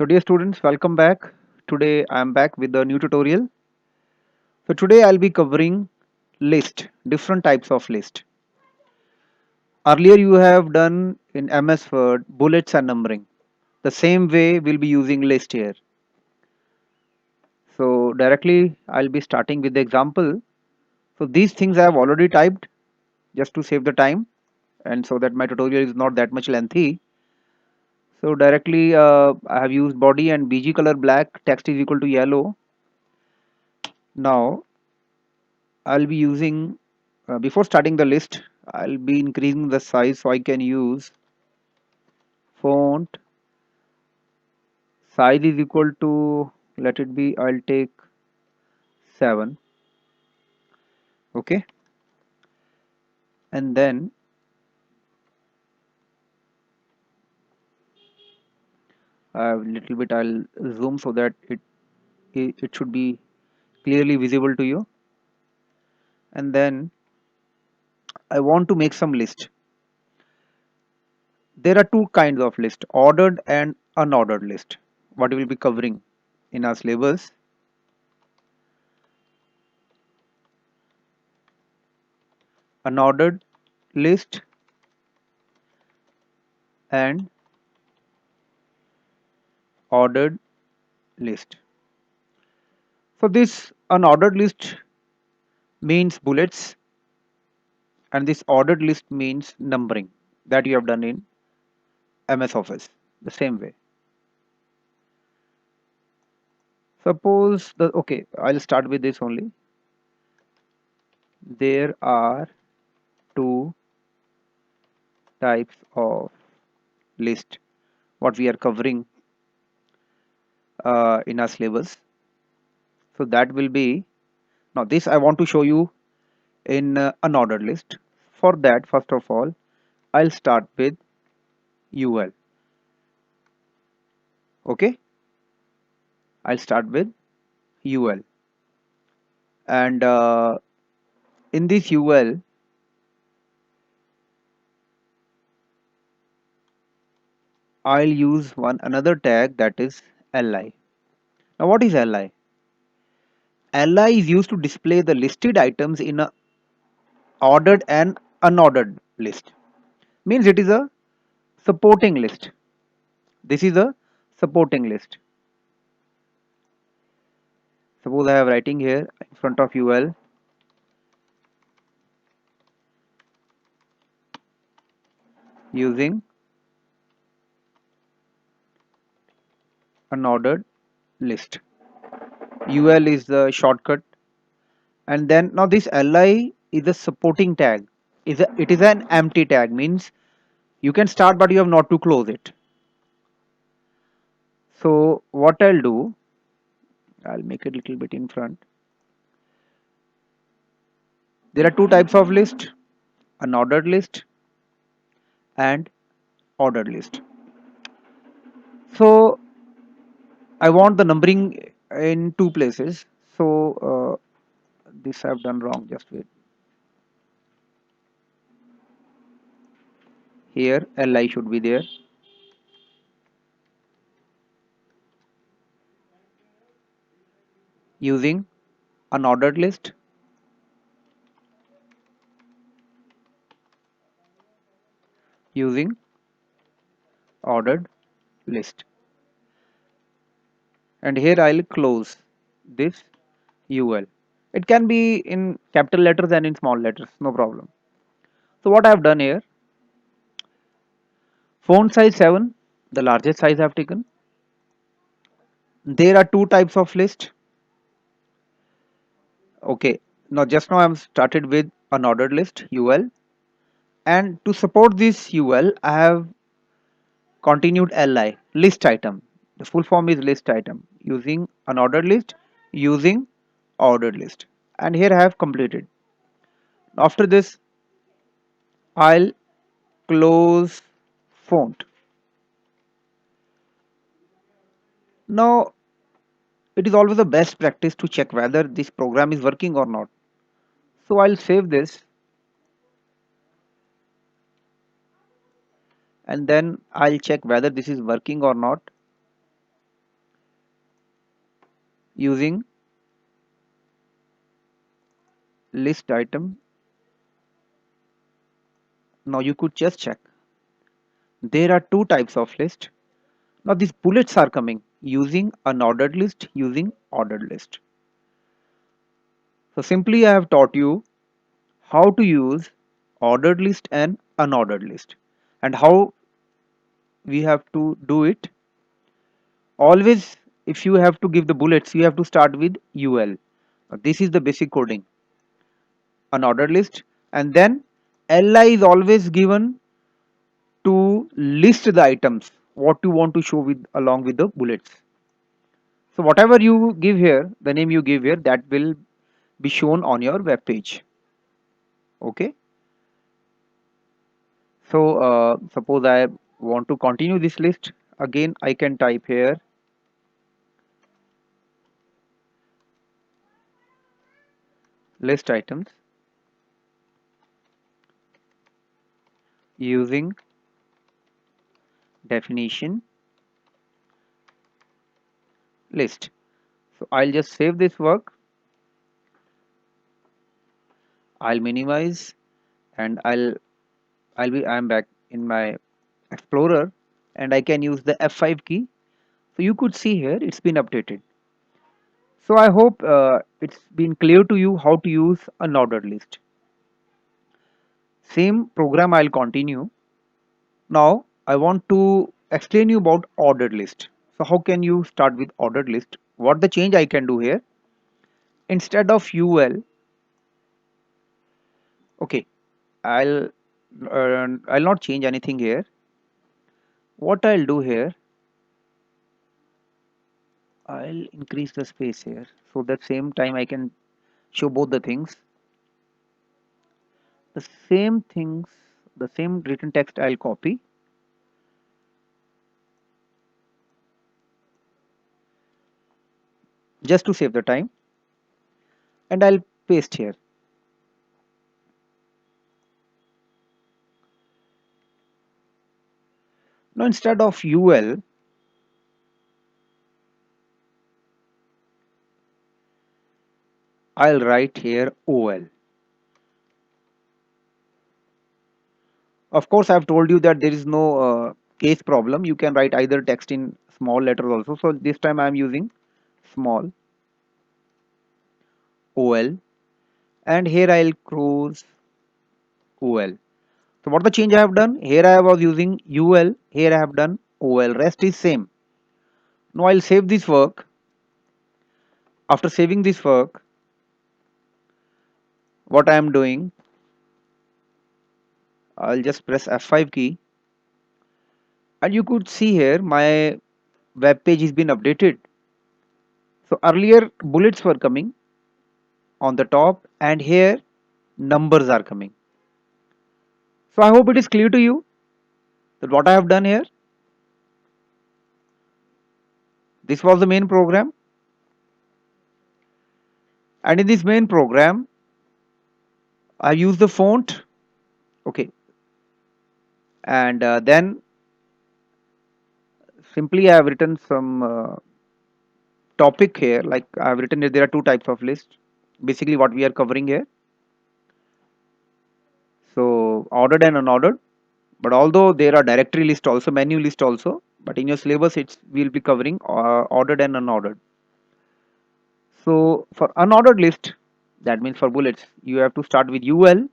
So dear students, welcome back. Today I am back with a new tutorial. So today I'll be covering list, different types of list. Earlier you have done in MS Word bullets and numbering. The same way we'll be using list here. So directly I'll be starting with the example. So these things I have already typed just to save the time and so that my tutorial is not that much lengthy. So directly I have used body and BG color black, text is equal to yellow. Now I'll be using before starting the list I'll be increasing the size so I can use font size is equal to, let it be, I'll take 7. Okay, and then a little bit I'll zoom so that it should be clearly visible to you. And then I want to make some list. There are two kinds of list, ordered and unordered list, what we will be covering in our syllabus. Unordered list and ordered list. So this unordered list means bullets and this ordered list means numbering that you have done in MS Office the same way. Suppose the, okay, I'll start with this only. There are two types of list what we are covering in our syllabus. So that will be, now this I want to show you in unordered list. For that, first of all, I'll start with UL. Okay, I'll start with UL, and in this UL I'll use one another tag, that is li. Now what is li? Li is used to display the listed items in a ordered and unordered list. Means it is a supporting list. This is a supporting list. Suppose I have writing here in front of UL using unordered list. UL is the shortcut, and then now this li is a supporting tag. It is an empty tag, means you can start but you have not to close it. So what I'll do, I'll make it a little bit in front. There are two types of list, unordered list and ordered list. So I want the numbering in two places. So this I've done wrong, just wait. Here li should be there. Using unordered list, using ordered list, and here I'll close this UL. It can be in capital letters and in small letters, no problem. So what I have done here, font size 7, the largest size I have taken. There are two types of list. Okay, now just now I'm started with unordered list UL, and to support this UL I have continued li list item. The full form is list item, using unordered list, using ordered list, and here I have completed. After this I'll close font. Now it is always the best practice to check whether this program is working or not. So I'll save this and then I'll check whether this is working or not. using list item. Now you could just check. There are two types of list. Now these bullets are coming using unordered list, using ordered list. So simply I have taught you how to use ordered list and unordered list, and how we have to do it. Always, if you have to give the bullets, you have to start with ul. This is the basic coding, unordered list, and then li is always given to list the items what you want to show with along with the bullets. So whatever you give here, the name you give here, that will be shown on your web page. Okay. So suppose I want to continue this list. Again, I can type here list items using definition list. So I'll just save this work. I'll minimize, and I'm back in my Explorer, and I can use the F5 key. So you could see here it's been updated. So I hope it's been clear to you how to use an ordered list. Same program I'll continue. Now I want to explain you about ordered list. So how can you start with ordered list? What the change I can do here? Instead of UL, okay, I'll I'll not change anything here. What I'll do here, I'll increase the space here, so that same time I can show both the things. The same things, the same written text I'll copy, just to save the time, and I'll paste here. Now instead of UL, I'll write here OL. Of course, I've told you that there is no case problem. You can write either text in small letters also. So this time I'm using small OL, and here I'll close OL. So what the change I have done? Here I was using UL, here I have done OL. Rest is same. Now I'll save this work. After saving this work, what I am doing, I'll just press F5 key, and you could see here my web page has been updated. So earlier bullets were coming on the top, and here numbers are coming. So I hope it is clear to you that what I have done here. This was the main program, and in this main program I use the font, okay, and then simply I have written some topic here, like I have written that there are two types of list, basically what we are covering here. So ordered and unordered, but although there are directory list also, menu list also, but in your syllabus it's will be covering ordered and unordered. So for unordered list, that means for bullets, you have to start with ul,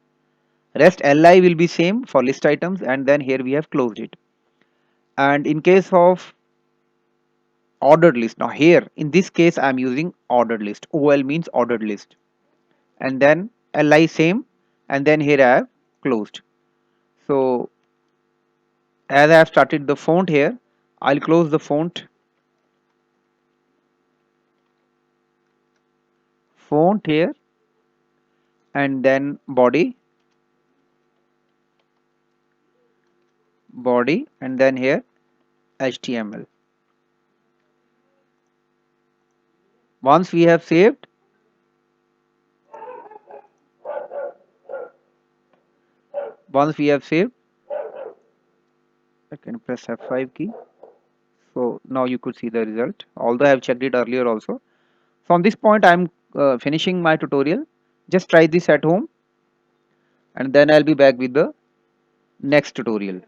rest li will be same for list items, and then here we have closed it. And in case of ordered list, now here in this case I am using ordered list. OL means ordered list, and then li same, and then here I have closed. So as I have started the font here, I'll close the font here, and then body, and then here HTML. Once we have saved, once we have saved, I can press F5 key. So now you could see the result, although I have checked it earlier also. From this point, I'm finishing my tutorial. Just try this at home, and then I'll be back with the next tutorial.